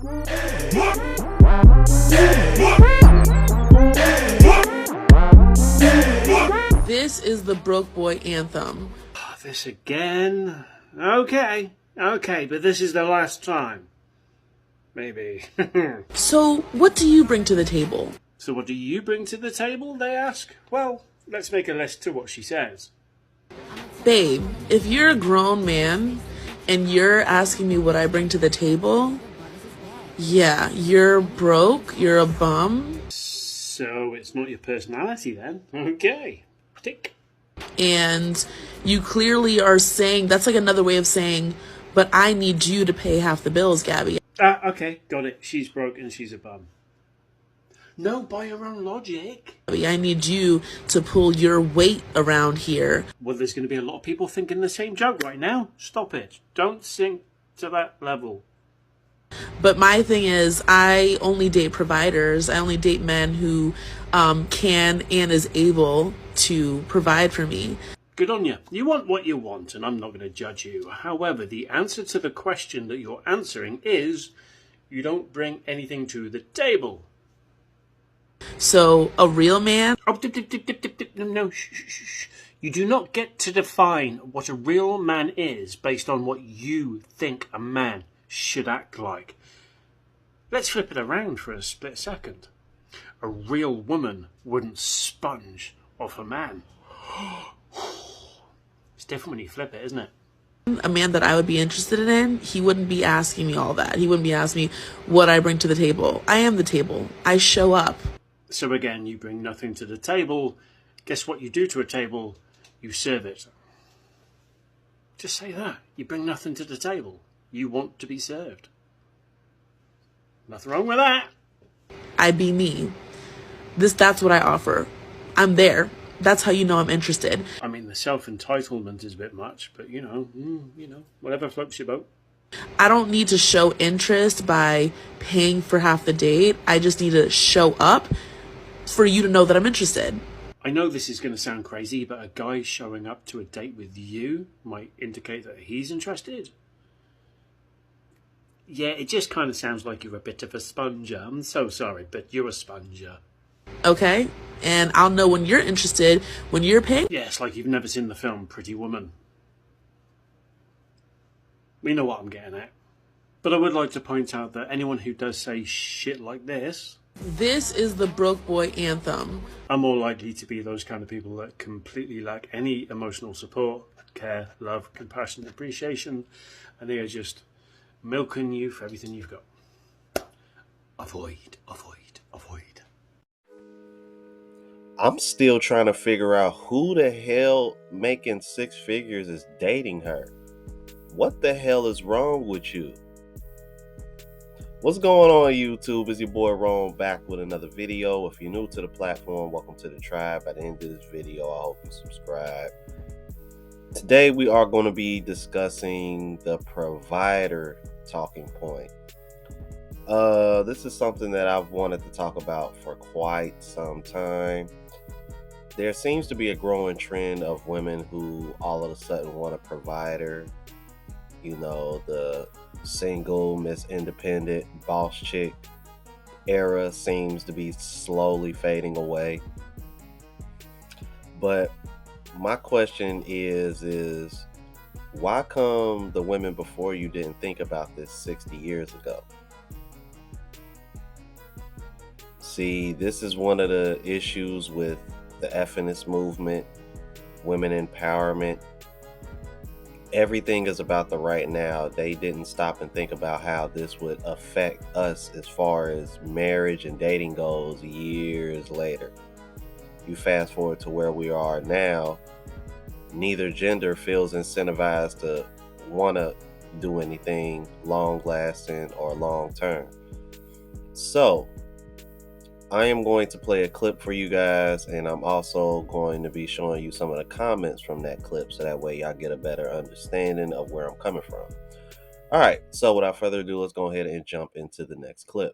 This is the broke boy anthem. This again? Okay, but this is the last time. Maybe. So, what do you bring to the table? So what do you bring to the table, they ask? Well, let's make a list to what she says. Babe, if you're a grown man and you're asking me what I bring to the table, yeah, you're broke, you're a bum. So it's not your personality then? Okay, tick. And you clearly are saying, that's like another way of saying, but I need you to pay half the bills, Gabby. Okay, got it. She's broke and she's a bum. No, by your own logic. I need you to pull your weight around here. Well, there's going to be a lot of people thinking the same joke right now. Stop it. Don't sink to that level. But my thing is, I only date providers. I only date men who can and is able to provide for me. Good on you. You want what you want, and I'm not going to judge you. However, the answer to the question that you're answering is you don't bring anything to the table. So, a real man? Oh, no, shh. You do not get to define what a real man is based on what you think a man should act like. Let's flip it around for a split second. A real woman wouldn't sponge off a man. It's different when you flip it, isn't it? A man that I would be interested in, he wouldn't be asking me all that. He wouldn't be asking me what I bring to the table. I am the table. I show up. So again, you bring nothing to the table. Guess what you do to a table? You serve it. Just say that. You bring nothing to the table. You want to be served. Nothing wrong with that. I be me. That's what I offer. I'm there. That's how you know I'm interested. I mean, the self-entitlement is a bit much, but you know, whatever floats your boat. I don't need to show interest by paying for half the date. I just need to show up for you to know that I'm interested. I know this is going to sound crazy, but a guy showing up to a date with you might indicate that he's interested. Yeah, it just kind of sounds like you're a bit of a sponger. I'm so sorry, but you're a sponger. Okay? And I'll know when you're interested, when you're paying. Yeah, it's like you've never seen the film Pretty Woman. We know what I'm getting at. But I would like to point out that anyone who does say shit like this... This is the broke boy anthem. are more likely to be those kind of people that completely lack any emotional support, care, love, compassion, appreciation, and they are just milking you for everything you've got. Avoid. I'm still trying to figure out who the hell making six figures is dating her. What the hell is wrong with you? What's going on, YouTube? It's your boy Ron back with another video. If you're new to the platform, welcome to the tribe. At the end of this video, I hope you subscribe. Today we are going to be discussing the provider talking point. This is something that I've wanted to talk about for quite some time. There seems to be a growing trend of women who all of a sudden want a provider. You know, the single, Miss Independent, boss chick era seems to be slowly fading away. But my question is why come the women before you didn't think about this 60 years ago? See, this is one of the issues with the feminist movement, women empowerment. Everything is about the right now. They didn't stop and think about how this would affect us as far as marriage and dating goes years later. You fast forward to where we are now, neither gender feels incentivized to want to do anything long lasting or long term. So I am going to play a clip for you guys, and I'm also going to be showing you some of the comments from that clip so that way y'all get a better understanding of where I'm coming from. All right, so without further ado, let's go ahead and jump into the next clip.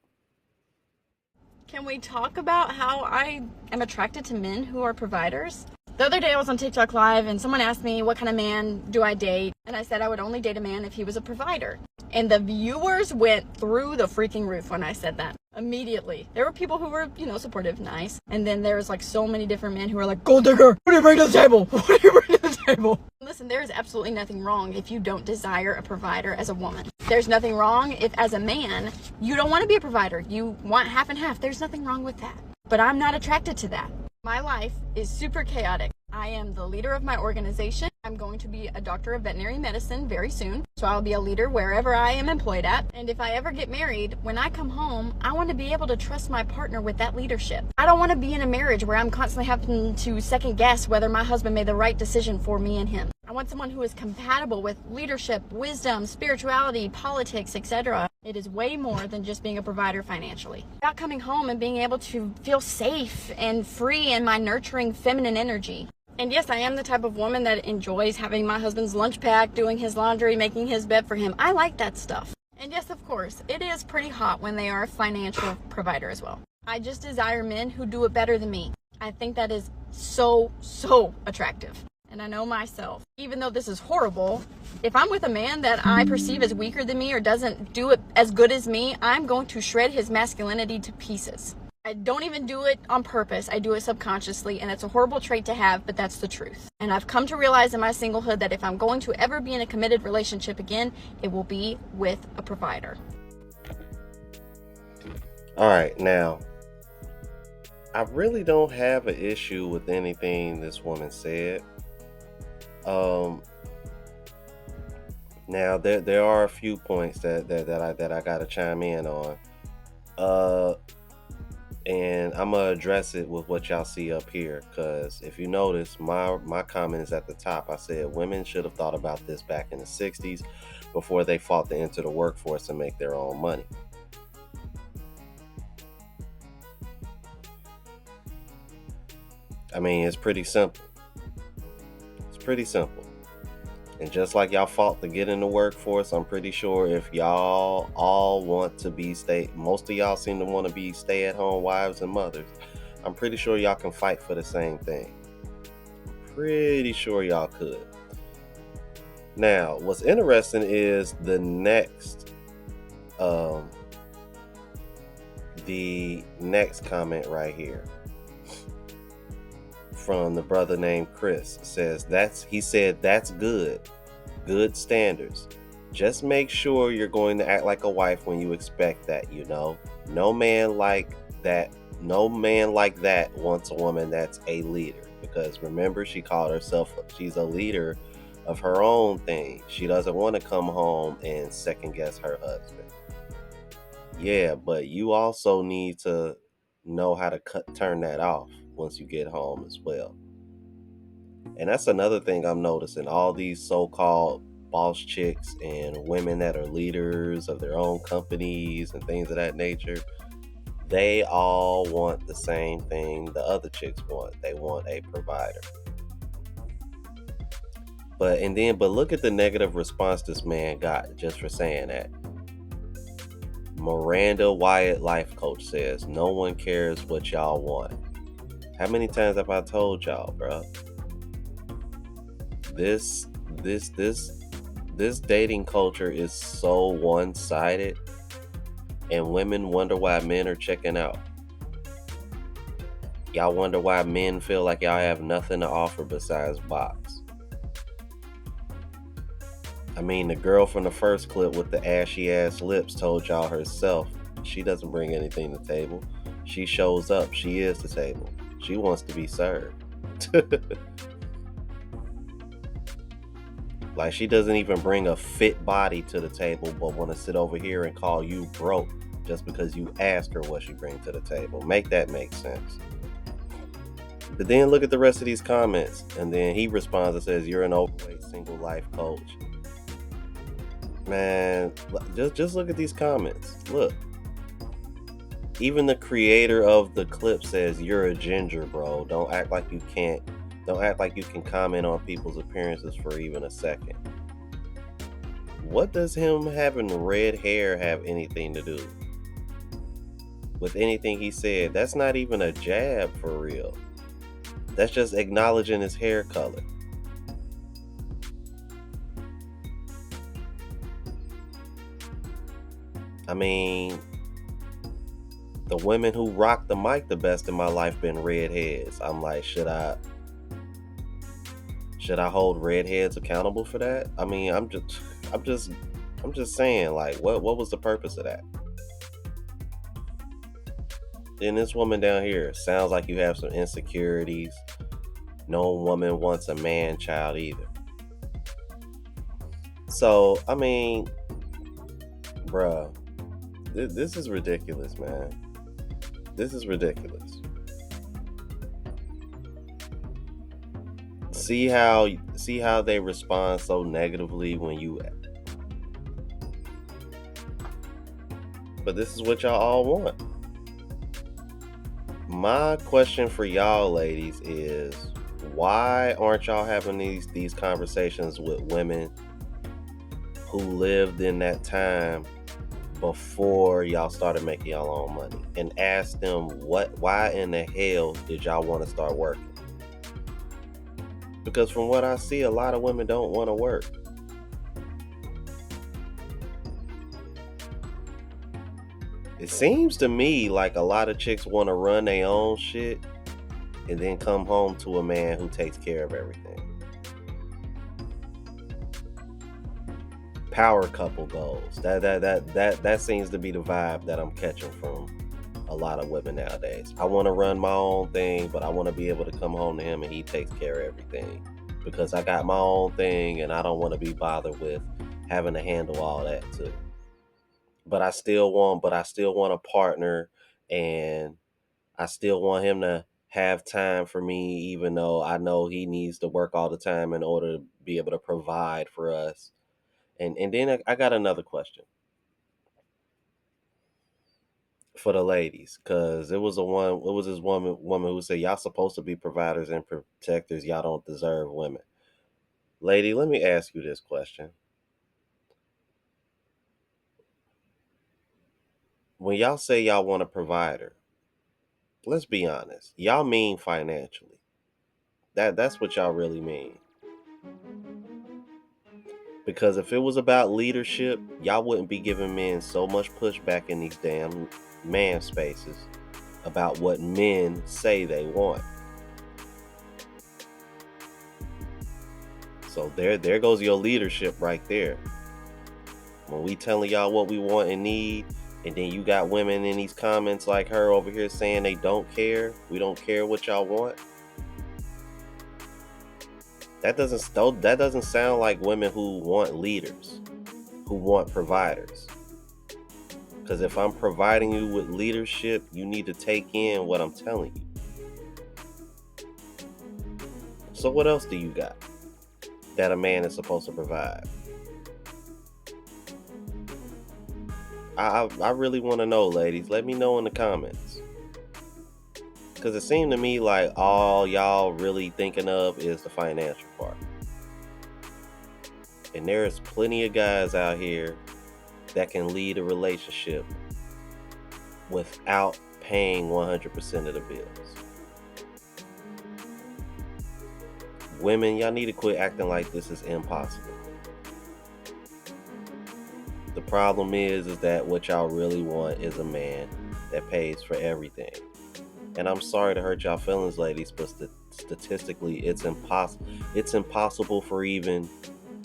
Can we talk about how I am attracted to men who are providers? The other day I was on TikTok Live and someone asked me what kind of man do I date, and I said I would only date a man if he was a provider. And the viewers went through the freaking roof when I said that. Immediately. There were people who were, supportive, nice. And then there was like so many different men who were like, gold digger, what do you bring to the table? What do you bring to the table? Listen, there is absolutely nothing wrong if you don't desire a provider as a woman. There's nothing wrong if as a man, you don't want to be a provider. You want half and half. There's nothing wrong with that. But I'm not attracted to that. My life is super chaotic. I am the leader of my organization. I'm going to be a doctor of veterinary medicine very soon. So I'll be a leader wherever I am employed at. And if I ever get married, when I come home, I want to be able to trust my partner with that leadership. I don't want to be in a marriage where I'm constantly having to second guess whether my husband made the right decision for me and him. I want someone who is compatible with leadership, wisdom, spirituality, politics, etc. It is way more than just being a provider financially. About coming home and being able to feel safe and free in my nurturing feminine energy. And yes, I am the type of woman that enjoys having my husband's lunch packed, doing his laundry, making his bed for him. I like that stuff. And yes, of course, it is pretty hot when they are a financial provider as well. I just desire men who do it better than me. I think that is so attractive. And I know myself, even though this is horrible, if I'm with a man that I perceive as weaker than me or doesn't do it as good as me, I'm going to shred his masculinity to pieces. I don't even do it on purpose. I do it subconsciously, and it's a horrible trait to have, but that's the truth. And I've come to realize in my singlehood that if I'm going to ever be in a committed relationship again, it will be with a provider. All right, now, I really don't have an issue with anything this woman said. Now there are a few points that I gotta chime in on. And I'm gonna address it with what y'all see up here, because if you notice, my comment is at the top. I said women should have thought about this back in the 60s before they fought to enter the workforce and make their own money. I mean, it's pretty simple. It's pretty simple. And just like y'all fought to get in the workforce, I'm pretty sure if y'all all want to be most of y'all seem to want to be stay-at-home wives and mothers. I'm pretty sure y'all can fight for the same thing. Pretty sure y'all could. Now, what's interesting is the next comment right here from the brother named Chris. Says he said that's good standards. Just make sure you're going to act like a wife when you expect that. No man like that wants a woman that's a leader, because remember, she called herself, she's a leader of her own thing. She doesn't want to come home and second guess her husband. Yeah, but you also need to know how to turn that off once you get home as well. And that's another thing I'm noticing. All these so-called boss chicks and women that are leaders of their own companies and things of that nature, they all want the same thing the other chicks want. They want a provider. But look at the negative response this man got just for saying that. Miranda Wyatt, life coach, says, no one cares what y'all want. How many times have I told y'all, bro? This dating culture is so one-sided, and women wonder why men are checking out. Y'all wonder why men feel like y'all have nothing to offer besides box. I mean, the girl from the first clip with the ashy ass lips told y'all herself she doesn't bring anything to the table. She shows up. She is the table. She wants to be served. Like, she doesn't even bring a fit body to the table, but want to sit over here and call you broke just because you ask her what she brings to the table. Make that make sense. But then look at the rest of these comments. And then he responds and says, you're an overweight single life coach. Man, just look at these comments. Look. Even the creator of the clip says, you're a ginger, bro. Don't act like you can comment on people's appearances for even a second. What does him having red hair have anything to do with anything he said? That's not even a jab for real. That's just acknowledging his hair color. I mean, the women who rock the mic the best in my life been redheads. I'm like, should I hold redheads accountable for that? I mean, I'm just saying, like, what was the purpose of that? Then this woman down here sounds like you have some insecurities. No woman wants a man child either. So, I mean, bruh, this is ridiculous, man. This is ridiculous. See how they respond so negatively when you. But this is what y'all all want. My question for y'all ladies is, why aren't y'all having these conversations with women who lived in that time before y'all started making y'all own money, and ask them why in the hell did y'all want to start working? Because from what I see, a lot of women don't want to work. It seems to me like a lot of chicks want to run their own shit and then come home to a man who takes care of everything. Power couple goals. That seems to be the vibe that I'm catching from a lot of women nowadays. I want to run my own thing, but I want to be able to come home to him and he takes care of everything. Because I got my own thing and I don't want to be bothered with having to handle all that too. But I still want a partner, and I still want him to have time for me, even though I know he needs to work all the time in order to be able to provide for us. And then I got another question for the ladies, because it was this woman who said, y'all supposed to be providers and protectors, y'all don't deserve women. Lady, let me ask you this question. When y'all say y'all want a provider, let's be honest, y'all mean financially. That's what y'all really mean. Because if it was about leadership, y'all wouldn't be giving men so much pushback in these damn man spaces about what men say they want. So there goes your leadership right there. When we telling y'all what we want and need, and then you got women in these comments like her over here saying they don't care. We don't care what y'all want. That doesn't sound like women who want leaders, who want providers. Because if I'm providing you with leadership, you need to take in what I'm telling you. So what else do you got that a man is supposed to provide? I really want to know, ladies. Let me know in the comments. Because it seemed to me like all y'all really thinking of is the financial part. And there's plenty of guys out here that can lead a relationship without paying 100% of the bills. Women, y'all need to quit acting like this is impossible. The problem is that what y'all really want is a man that pays for everything. And I'm sorry to hurt y'all feelings, ladies, but statistically, it's impossible for even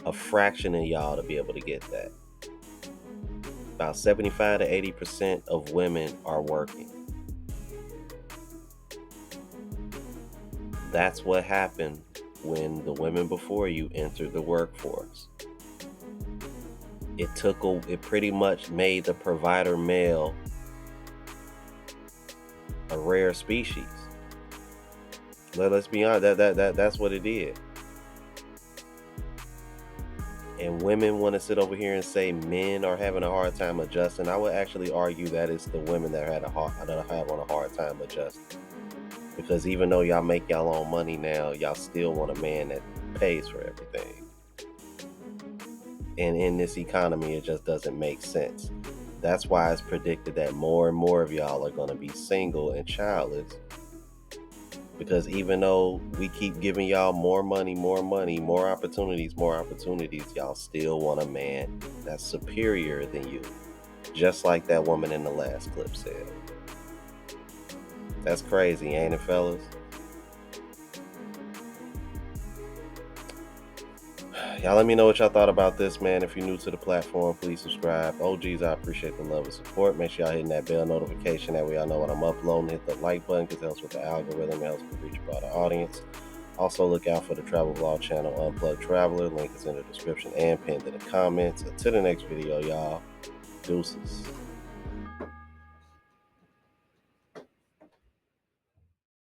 a fraction of y'all to be able to get that. About 75 to 80% of women are working. That's what happened when the women before you entered the workforce. It pretty much made the provider male a rare species. Let's be honest, that's what it did. And women want to sit over here and say men are having a hard time adjusting. I would actually argue that it's the women that are having a hard time adjusting. Because even though y'all make y'all own money now, y'all still want a man that pays for everything. And in this economy, it just doesn't make sense. That's why it's predicted that more and more of y'all are going to be single and childless Because even though we keep giving y'all more money, more opportunities, y'all still want a man that's superior than you. Just like that woman in the last clip said. That's crazy, ain't it, fellas? Y'all let me know what y'all thought about this, man. If you're new to the platform, please subscribe. OGs, I appreciate the love and support. Make sure y'all hitting that bell notification. That way y'all know when I'm uploading. Hit the like button because it helps with the algorithm. It helps me reach a broader audience. Also, look out for the travel vlog channel, Unplugged Traveler. Link is in the description and pinned in the comments. Until the next video, y'all. Deuces.